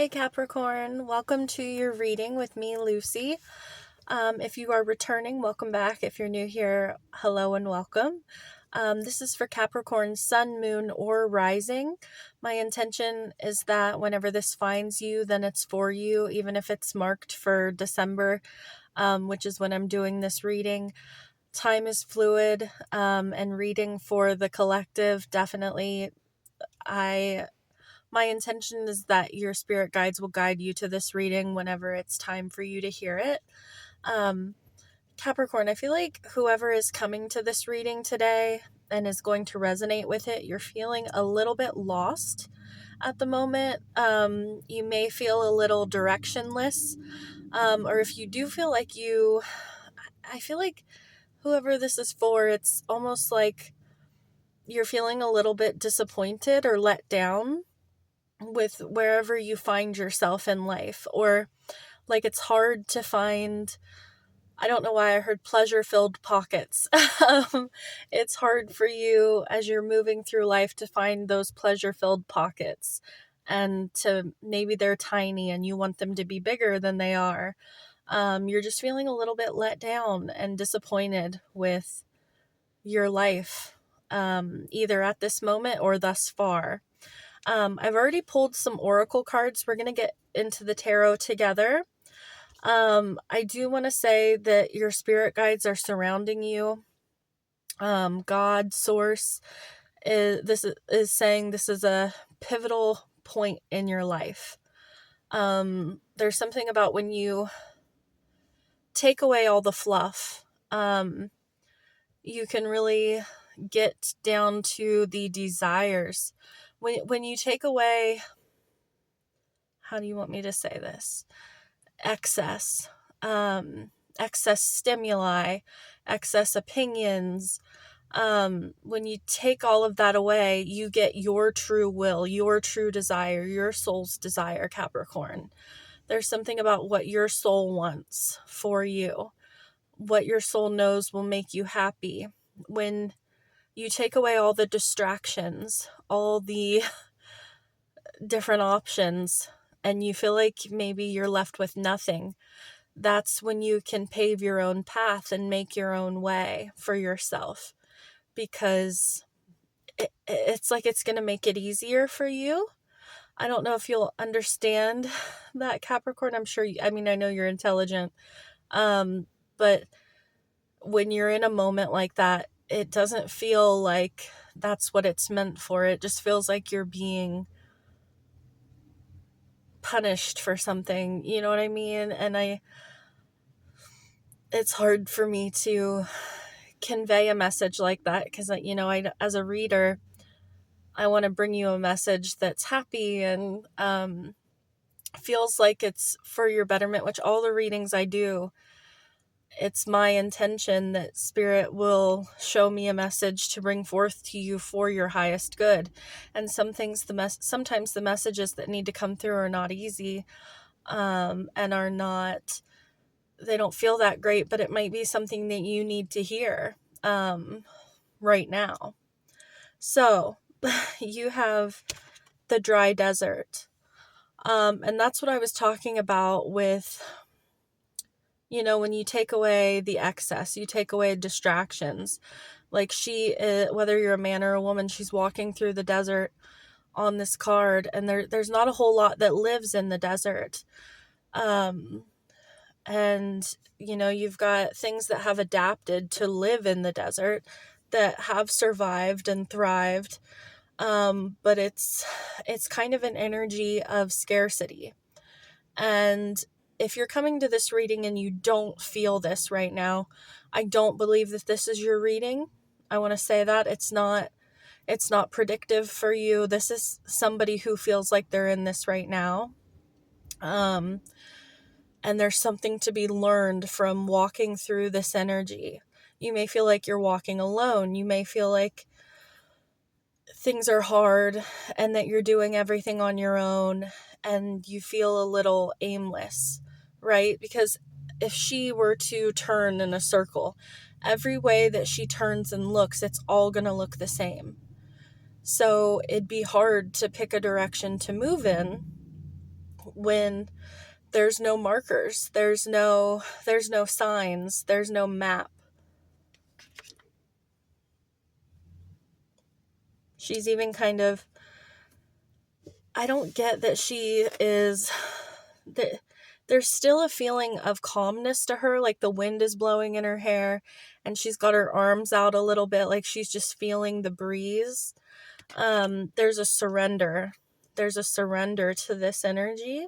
Hey Capricorn, welcome to your reading with me, Lucy. If you are returning, welcome back. If you're new here, hello and welcome. This is for Capricorn Sun, Moon, or Rising. My intention is that whenever this finds you, then it's for you, even if it's marked for December, which is when I'm doing this reading. Time is fluid, and reading for the collective, definitely. My intention is that your spirit guides will guide you to this reading whenever it's time for you to hear it. Capricorn, I feel like whoever is coming to this reading today and is going to resonate with it, you're feeling a little bit lost at the moment. You may feel a little directionless, or if you do feel like I feel like whoever this is for, it's almost like you're feeling a little bit disappointed or let down with wherever you find yourself in life, or like it's hard to find, I don't know why I heard pleasure-filled pockets. It's hard for you as you're moving through life to find those pleasure-filled pockets, and to maybe they're tiny and you want them to be bigger than they are. You're just feeling a little bit let down and disappointed with your life, either at this moment or thus far. I've already pulled some oracle cards. We're going to get into the tarot together. I do want to say that your spirit guides are surrounding you. God, source, is saying this is a pivotal point in your life. There's something about when you take away all the fluff, you can really get down to the desires. When you take away, how do you want me to say this? Excess stimuli, excess opinions. When you take all of that away, you get your true will, your true desire, your soul's desire, Capricorn. There's something about what your soul wants for you, what your soul knows will make you happy. When you take away all the distractions, all the different options, and you feel like maybe you're left with nothing, that's when you can pave your own path and make your own way for yourself, because it's like it's going to make it easier for you. I don't know if you'll understand that, Capricorn. I'm sure I know you're intelligent, but when you're in a moment like that, it doesn't feel like that's what it's meant for. It just feels like you're being punished for something, you know what I mean? And it's hard for me to convey a message like that, because I as a reader, I want to bring you a message that's happy and feels like it's for your betterment, which all the readings I do, it's my intention that spirit will show me a message to bring forth to you for your highest good. And some things, sometimes the messages that need to come through are not easy, and are not, they don't feel that great, but it might be something that you need to hear right now. So you have the dry desert, and that's what I was talking about with, when you take away the excess, you take away distractions. Like whether you're a man or a woman, she's walking through the desert on this card, and there's not a whole lot that lives in the desert. And you've got things that have adapted to live in the desert, that have survived and thrived. But it's kind of an energy of scarcity. And if you're coming to this reading and you don't feel this right now, I don't believe that this is your reading. I want to say that it's not predictive for you. This is somebody who feels like they're in this right now. And there's something to be learned from walking through this energy. You may feel like you're walking alone. You may feel like things are hard and that you're doing everything on your own, and you feel a little aimless, right? Because if she were to turn in a circle, every way that she turns and looks, it's all going to look the same. So it'd be hard to pick a direction to move in when there's no markers, there's no signs, there's no map. She's even kind of, I don't get that she is, there's still a feeling of calmness to her, like the wind is blowing in her hair and she's got her arms out a little bit, like she's just feeling the breeze. There's a surrender. There's a surrender to this energy.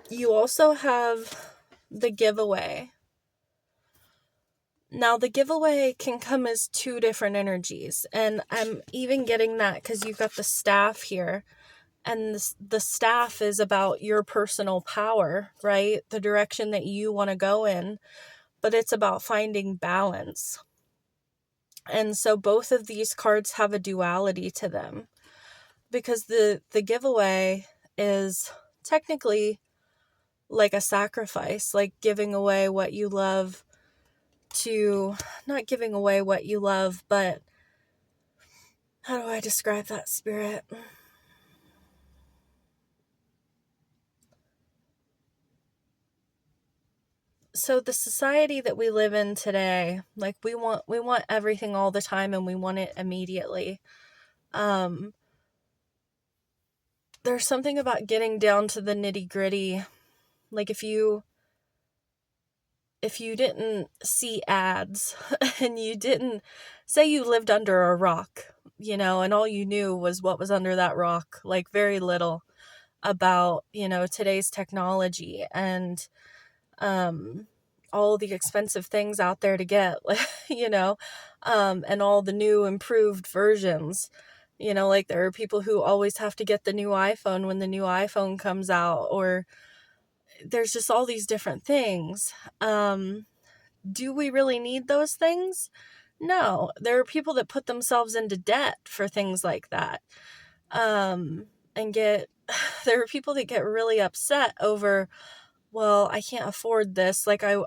You also have the giveaway. Now, the giveaway can come as two different energies, and I'm even getting that because you've got the staff here, and the staff is about your personal power, right? The direction that you want to go in, but it's about finding balance. And so both of these cards have a duality to them, because the giveaway is technically like a sacrifice, like giving away what you love to, not giving away what you love, but how do I describe that, Spirit? So the society that we live in today, like we want everything all the time and we want it immediately. There's something about getting down to the nitty-gritty. Like if you didn't see ads and you didn't, say you lived under a rock, and all you knew was what was under that rock, like very little about, today's technology and all the expensive things out there to get, and all the new improved versions. Like there are people who always have to get the new iPhone when the new iPhone comes out, or there's just all these different things. Do we really need those things? No. There are people that put themselves into debt for things like that. And there are people that get really upset over, well, I can't afford this. Like I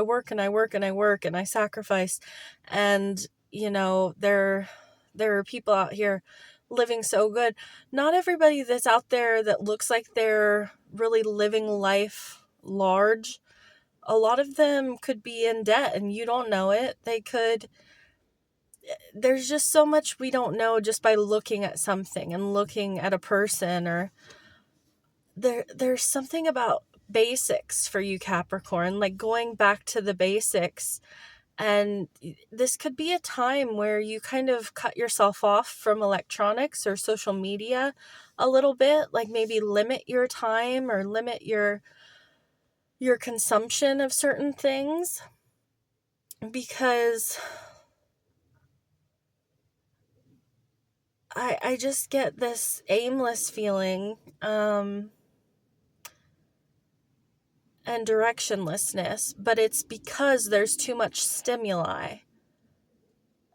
work and I work and I work and I sacrifice. And, there are people out here living so good. Not everybody that's out there that looks like they're really living life large, a lot of them could be in debt and you don't know it. There's just so much we don't know just by looking at something and looking at a person, or there's something about basics for you, Capricorn, like going back to the basics. And this could be a time where you kind of cut yourself off from electronics or social media a little bit, like maybe limit your time or limit your consumption of certain things, because I just get this aimless feeling and directionlessness, but it's because there's too much stimuli.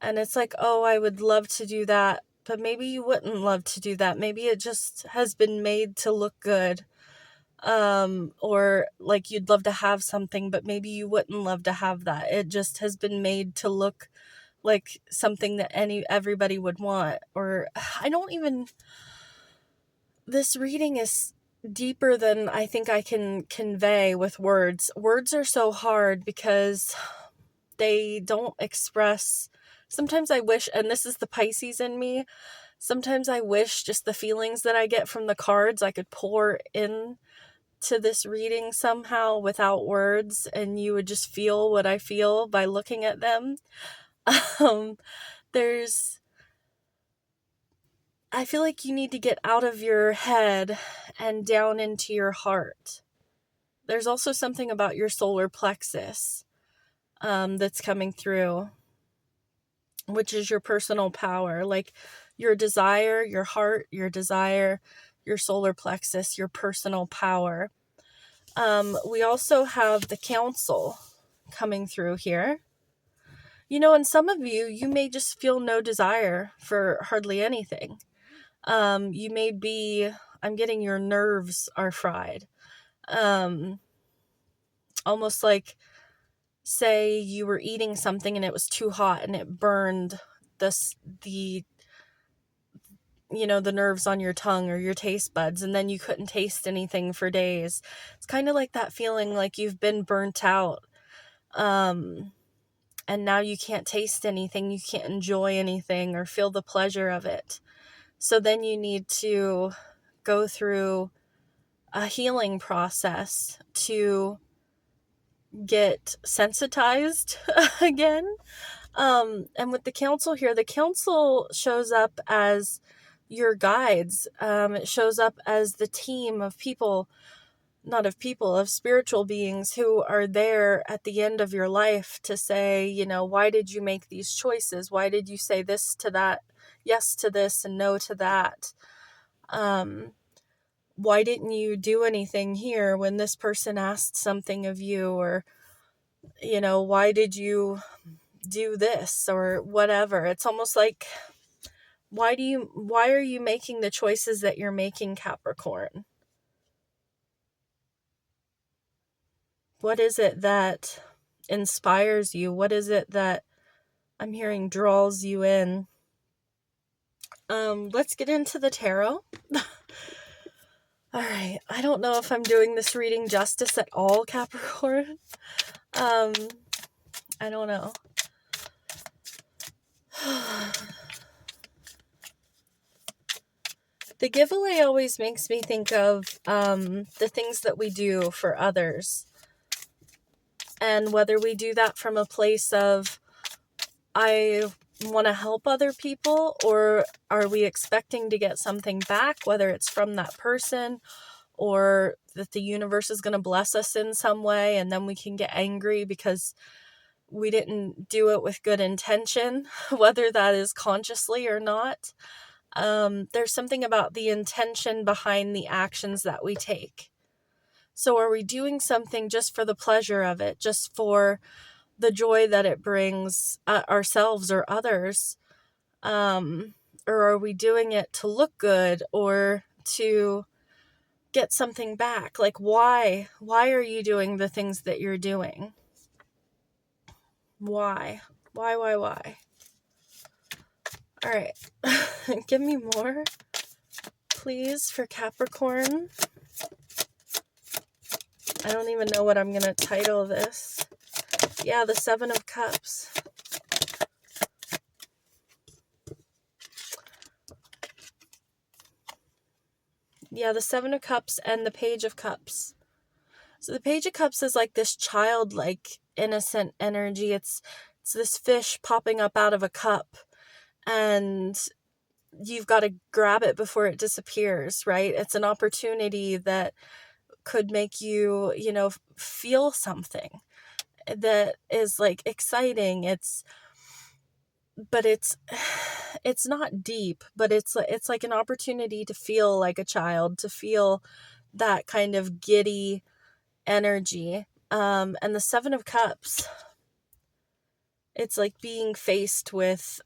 And it's like, oh, I would love to do that, but maybe you wouldn't love to do that. Maybe it just has been made to look good. Or like you'd love to have something, but maybe you wouldn't love to have that. It just has been made to look like something that everybody would want. Or this reading is deeper than I think I can convey with words. Words are so hard because they don't express. Sometimes I wish, and this is the Pisces in me, sometimes I wish just the feelings that I get from the cards I could pour in to this reading somehow without words, and you would just feel what I feel by looking at them. I feel like you need to get out of your head and down into your heart. There's also something about your solar plexus that's coming through, which is your personal power, like your desire, your heart, your desire, your solar plexus, your personal power. We also have the Council coming through here. And some of you may just feel no desire for hardly anything. You may be, I'm getting your nerves are fried. Almost like, say you were eating something and it was too hot and it burned the nerves on your tongue or your taste buds, and then you couldn't taste anything for days. It's kind of like that feeling like you've been burnt out. And now you can't taste anything, you can't enjoy anything or feel the pleasure of it. So then you need to go through a healing process to get sensitized again. And with the council here, the council shows up as your guides. It shows up as the team of people, of spiritual beings who are there at the end of your life to say, why did you make these choices? Why did you say this to that, yes to this and no to that? Why didn't you do anything here when this person asked something of you? Or, why did you do this or whatever? It's almost like, why are you making the choices that you're making, Capricorn? What is it that inspires you? What is it that I'm hearing draws you in? Let's get into the tarot. All right. I don't know if I'm doing this reading justice at all, Capricorn. I don't know. The giveaway always makes me think of the things that we do for others. And whether we do that from a place of, I want to help other people, or are we expecting to get something back, whether it's from that person or that the universe is going to bless us in some way, and then we can get angry because we didn't do it with good intention, whether that is consciously or not. There's something about the intention behind the actions that we take. So are we doing something just for the pleasure of it, just for the joy that it brings ourselves or others? Or are we doing it to look good or to get something back? Like, why are you doing the things that you're doing? Why? All right. Give me more, please, for Capricorn. I don't even know what I'm going to title this. Yeah, the Seven of Cups. Yeah, the Seven of Cups and the Page of Cups. So the Page of Cups is like this childlike, innocent energy. It's this fish popping up out of a cup, and you've got to grab it before it disappears, right? It's an opportunity that could make you, feel something that is like exciting. It's not deep, but it's like an opportunity to feel like a child, to feel that kind of giddy energy. And the Seven of Cups, it's like being faced with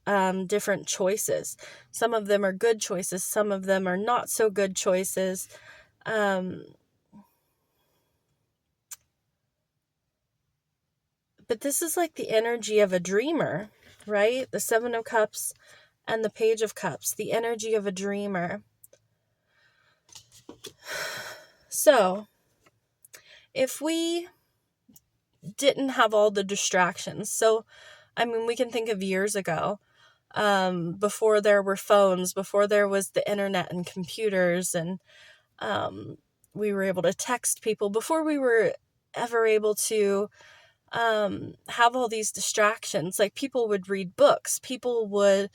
different choices. Some of them are good choices, some of them are not so good choices. But this is like the energy of a dreamer, right? The Seven of Cups and the Page of Cups, the energy of a dreamer. So, if we didn't have all the distractions, so, we can think of years ago, before there were phones, before there was the internet and computers, and we were able to text people, before we were ever able to have all these distractions. Like, people would read books, people would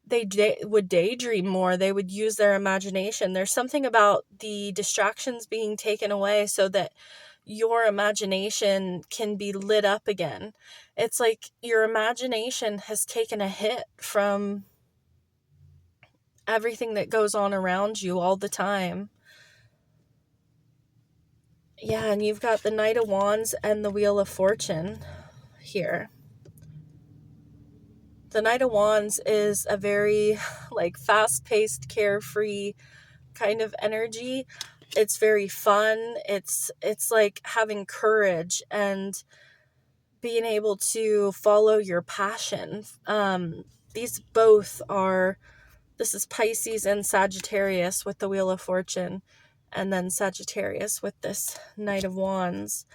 daydream more, they would use their imagination. There's something about the distractions being taken away so that your imagination can be lit up again. It's like your imagination has taken a hit from everything that goes on around you all the time. Yeah, and you've got the Knight of Wands and the Wheel of Fortune here. The Knight of Wands is a very fast-paced, carefree kind of energy. It's very fun. It's like having courage and being able to follow your passion. These both are This is Pisces and Sagittarius with the Wheel of Fortune, and then Sagittarius with this Knight of Wands.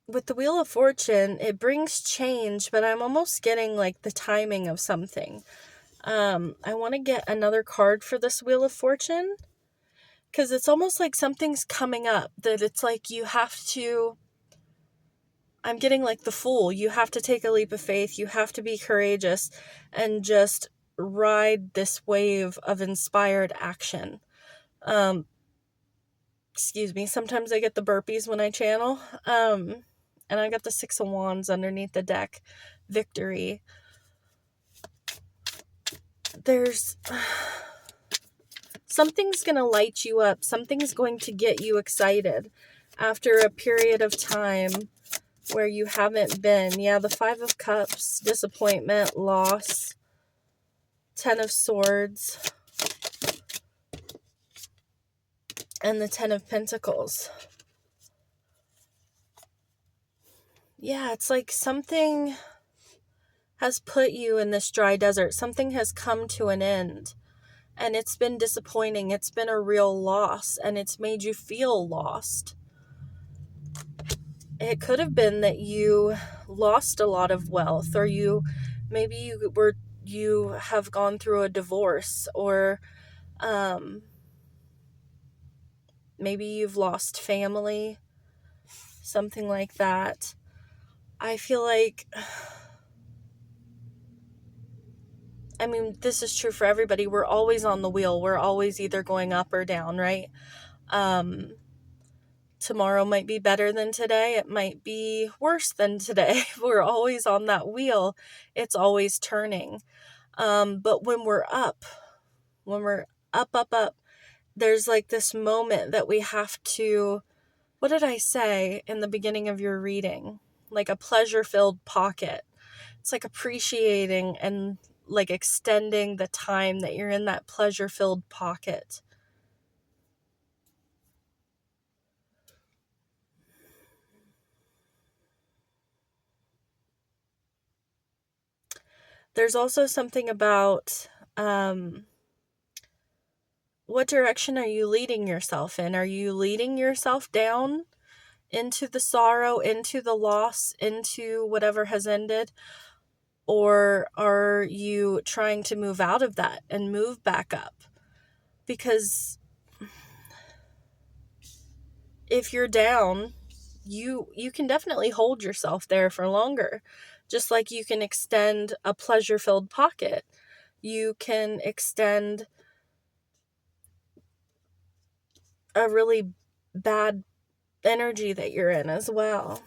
With the Wheel of Fortune, it brings change, but I'm almost getting like the timing of something. I want to get another card for this Wheel of Fortune, because it's almost like something's coming up, that it's like you have to, I'm getting like the Fool. You have to take a leap of faith. You have to be courageous and just ride this wave of inspired action. Excuse me. Sometimes I get the burpees when I channel. And I got the Six of Wands underneath the deck. Victory. There's something's going to light you up. Something's going to get you excited after a period of time where you haven't been. Yeah, the Five of Cups, disappointment, loss, Ten of Swords, and the Ten of Pentacles. Yeah, it's like something has put you in this dry desert. Something has come to an end. And it's been disappointing. It's been a real loss. And it's made you feel lost. It could have been that you lost a lot of wealth. Or maybe you have gone through a divorce. Or maybe you've lost family. Something like that. I feel like, I mean, this is true for everybody. We're always on the wheel. We're always either going up or down, right? Tomorrow might be better than today. It might be worse than today. We're always on that wheel. It's always turning. But when we're up, up, there's like this moment that we have to, what did I say in the beginning of your reading? Like a pleasure-filled pocket. It's like appreciating and like extending the time that you're in that pleasure-filled pocket. There's also something about what direction are you leading yourself in? Are you leading yourself down into the sorrow, into the loss, into whatever has ended? Or are you trying to move out of that and move back up? Because if you're down, you can definitely hold yourself there for longer. Just like you can extend a pleasure-filled pocket. You can extend a really bad energy that you're in as well.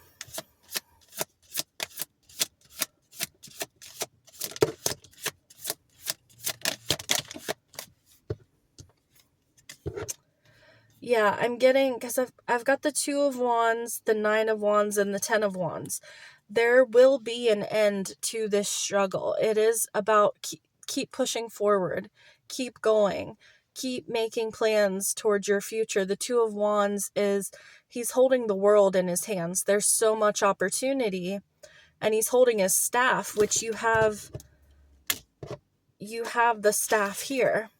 Yeah, I'm getting, because I've got the Two of Wands, the Nine of Wands, and the Ten of Wands. There will be an end to this struggle. It is about keep pushing forward, keep going, keep making plans towards your future. The Two of Wands is, he's holding the world in his hands. There's so much opportunity, and he's holding his staff, which you have the staff here.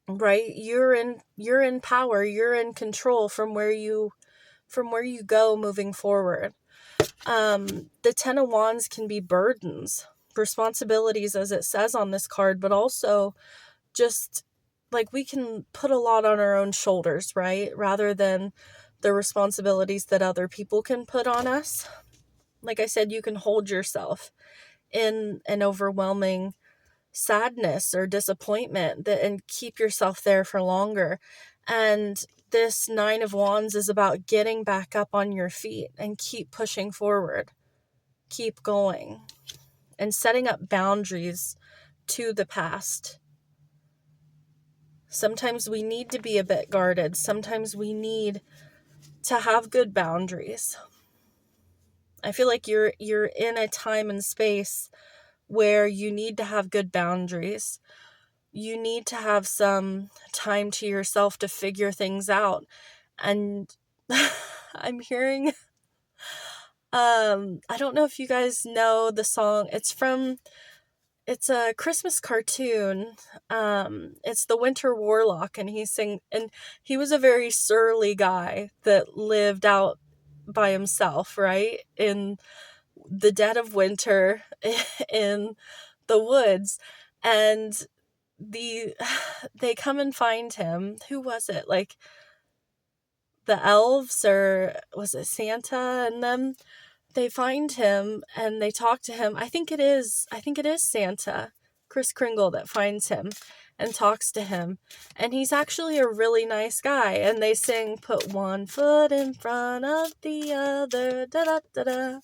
Right? You're in power, you're in control from where you go moving forward. The Ten of Wands can be burdens, responsibilities, as it says on this card, but also just like we can put a lot on our own shoulders, right? Rather than the responsibilities that other people can put on us. Like I said, you can hold yourself in an overwhelming sadness or disappointment and keep yourself there for longer. And this Nine of Wands is about getting back up on your feet and keep pushing forward, keep going, and setting up boundaries to the past. Sometimes we need to be a bit guarded. Sometimes we need to have good boundaries. I feel like you're in a time and space where you need to have good boundaries. You need to have some time to yourself to figure things out. And I'm hearing I don't know if you guys know the song. It's a Christmas cartoon. It's the Winter Warlock, and he was a very surly guy that lived out by himself, right? In the dead of winter in the woods. And they come and find him. Who was it? Like the elves, or was it Santa and them? They find him and they talk to him. I think it is Santa, Kris Kringle, that finds him and talks to him. And he's actually a really nice guy. And they sing, "Put one foot in front of the other, da da da da,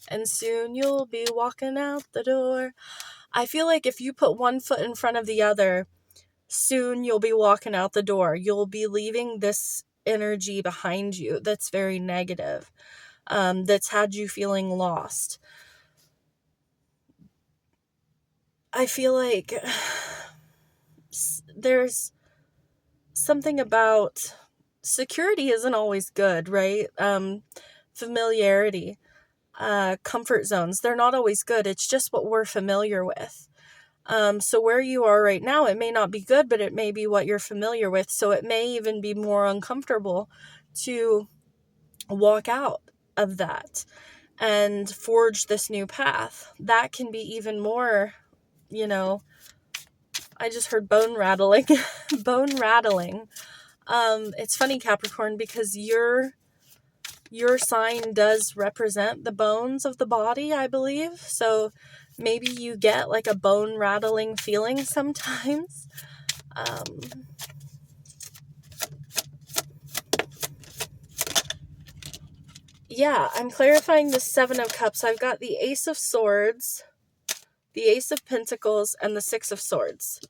and soon you'll be walking out the door." I feel like if you put one foot in front of the other, soon you'll be walking out the door. You'll be leaving this energy behind you that's very negative, that's had you feeling lost. I feel like there's something about security isn't always good, right? Familiarity, comfort zones, they're not always good. It's just what we're familiar with. So where you are right now, it may not be good, but it may be what you're familiar with. So it may even be more uncomfortable to walk out of that and forge this new path. That can be even more, I just heard bone rattling. Bone rattling. It's funny, Capricorn, because your sign does represent the bones of the body, I believe. So maybe you get like a bone rattling feeling sometimes. Yeah, I'm clarifying the Seven of Cups. I've got the Ace of Swords, the Ace of Pentacles, and the Six of Swords.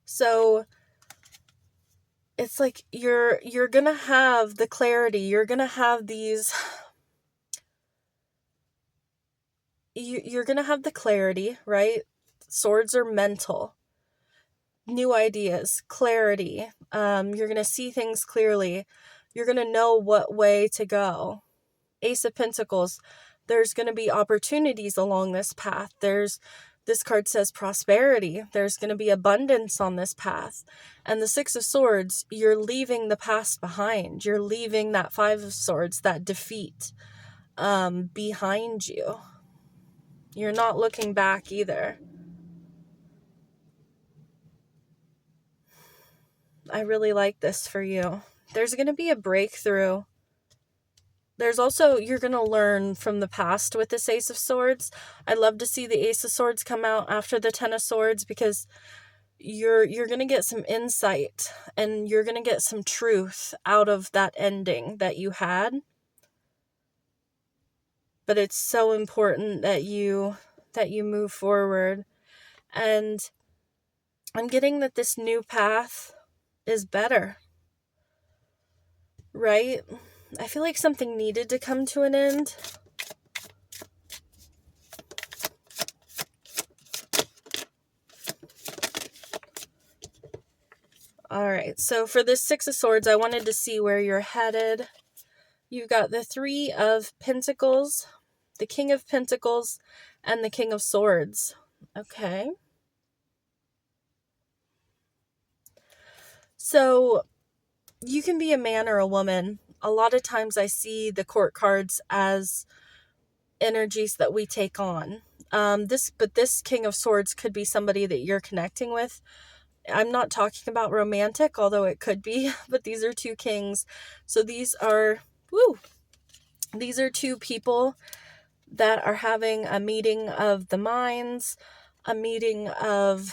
So it's like you're gonna have the clarity. You're gonna have these. You're gonna have the clarity, right? Swords are mental. New ideas, clarity. You're gonna see things clearly. You're gonna know what way to go. Ace of Pentacles. There's gonna be opportunities along this path. This card says prosperity. There's going to be abundance on this path. And the Six of Swords, you're leaving the past behind. You're leaving that Five of Swords, that defeat, behind you. You're not looking back either. I really like this for you. There's going to be a breakthrough. There's also, you're going to learn from the past with this Ace of Swords. I'd love to see the Ace of Swords come out after the Ten of Swords, because you're going to get some insight and you're going to get some truth out of that ending that you had. But it's so important that you move forward. And I'm getting that this new path is better. Right? I feel like something needed to come to an end. Alright, so for this Six of Swords, I wanted to see where you're headed. You've got the Three of Pentacles, the King of Pentacles, and the King of Swords. Okay. So, you can be a man or a woman. A lot of times I see the court cards as energies that we take on. This King of Swords could be somebody that you're connecting with. I'm not talking about romantic, although it could be, but these are two kings. So these are two people that are having a meeting of the minds, a meeting of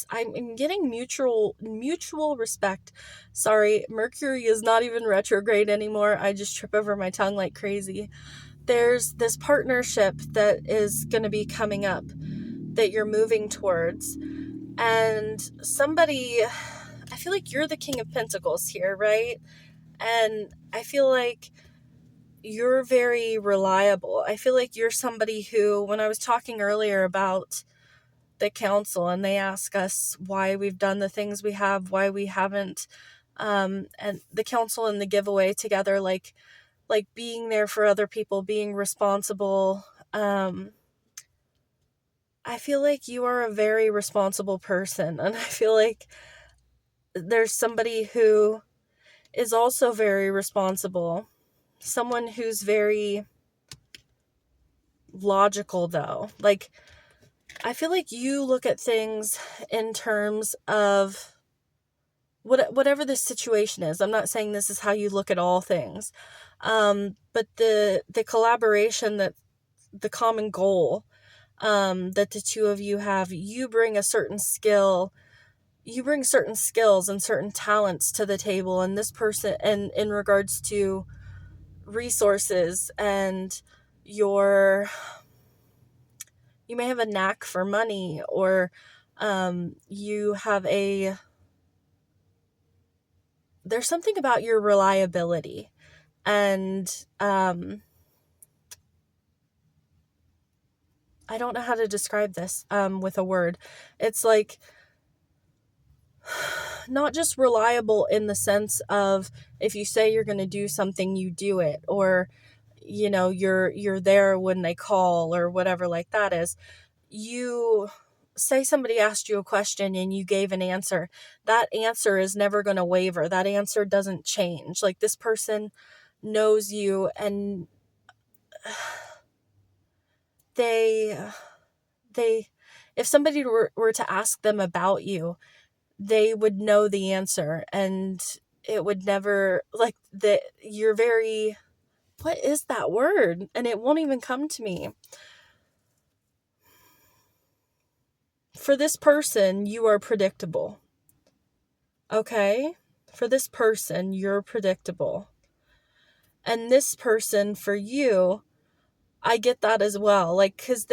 I'm getting mutual respect. Sorry, Mercury is not even retrograde anymore. I just trip over my tongue like crazy. There's this partnership that is going to be coming up that you're moving towards. And somebody, I feel like you're the King of Pentacles here, right? And I feel like you're very reliable. I feel like you're somebody who, when I was talking earlier about the council and they ask us why we've done the things we have, why we haven't, and the council and the giveaway together, like being there for other people, being responsible. I feel like you are a very responsible person, and I feel like there's somebody who is also very responsible, someone who's very logical though. Like, I feel like you look at things in terms of whatever the situation is. I'm not saying this is how you look at all things, but the collaboration, that the common goal, that the two of you have, you bring certain skills and certain talents to the table, and this person, and in regards to resources, and you may have a knack for money, or you have there's something about your reliability, and I don't know how to describe this with a word. It's like, not just reliable in the sense of, if you say you're going to do something, you do it, or you're there when they call, or whatever like that is. You say somebody asked you a question and you gave an answer. That answer is never going to waver. That answer doesn't change. Like, this person knows you, and they if somebody were to ask them about you, they would know the answer, and it would never, like, that you're very, what is that word? And it won't even come to me. For this person, you are predictable. Okay? For this person, you're predictable. And this person, for you, I get that as well. Like, because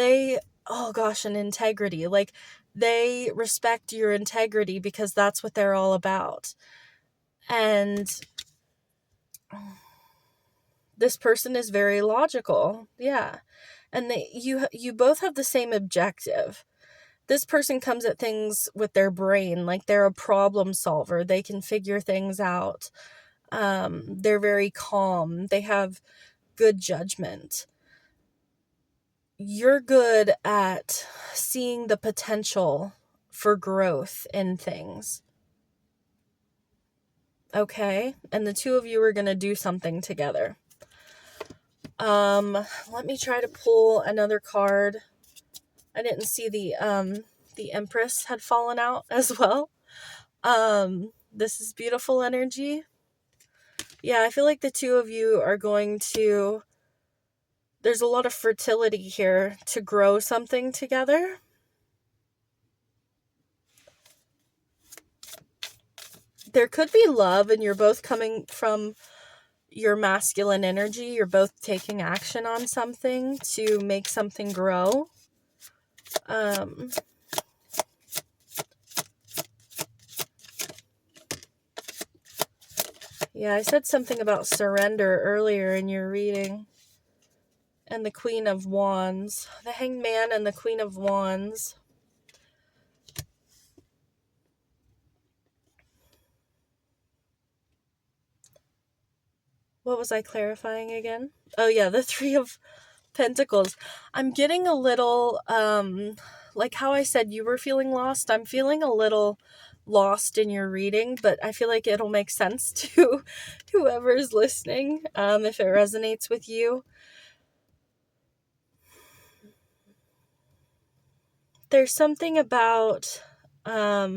oh gosh, an integrity. Like, they respect your integrity because that's what they're all about. And this person is very logical. Yeah. And you both have the same objective. This person comes at things with their brain, like they're a problem solver. They can figure things out. They're very calm. They have good judgment. You're good at seeing the potential for growth in things. Okay? And the two of you are going to do something together. Let me try to pull another card. I didn't see the Empress had fallen out as well. This is beautiful energy. Yeah, I feel like the two of you are going to, there's a lot of fertility here to grow something together. There could be love, and you're both coming from your masculine energy. You're both taking action on something to make something grow. Yeah, I said something about surrender earlier in your reading. And the Queen of Wands. The Hanged Man and the Queen of Wands. What was I clarifying again? Oh yeah, the Three of Pentacles. I'm getting a little, like how I said you were feeling lost, I'm feeling a little lost in your reading, but I feel like it'll make sense to whoever's listening, if it resonates with you. There's something about, yeah,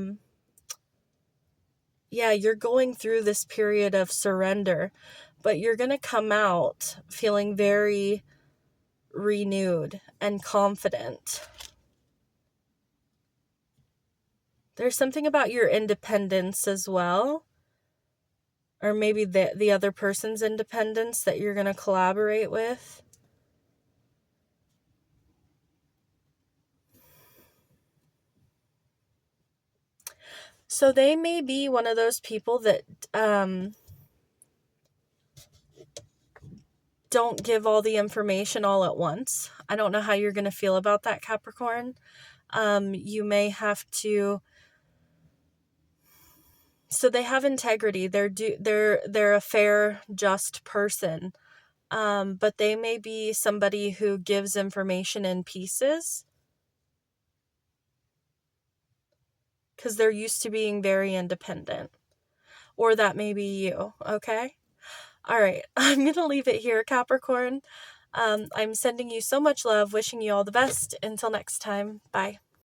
you're going through this period of surrender, but you're going to come out feeling very renewed and confident. There's something about your independence as well, or maybe the other person's independence that you're going to collaborate with. So they may be one of those people that don't give all the information all at once. I don't know how you're going to feel about that, Capricorn. You may have to, so they have integrity. They're a fair, just person. But they may be somebody who gives information in pieces because they're used to being very independent. Or that may be you, okay? All right, I'm going to leave it here, Capricorn. I'm sending you so much love, wishing you all the best. Until next time, bye.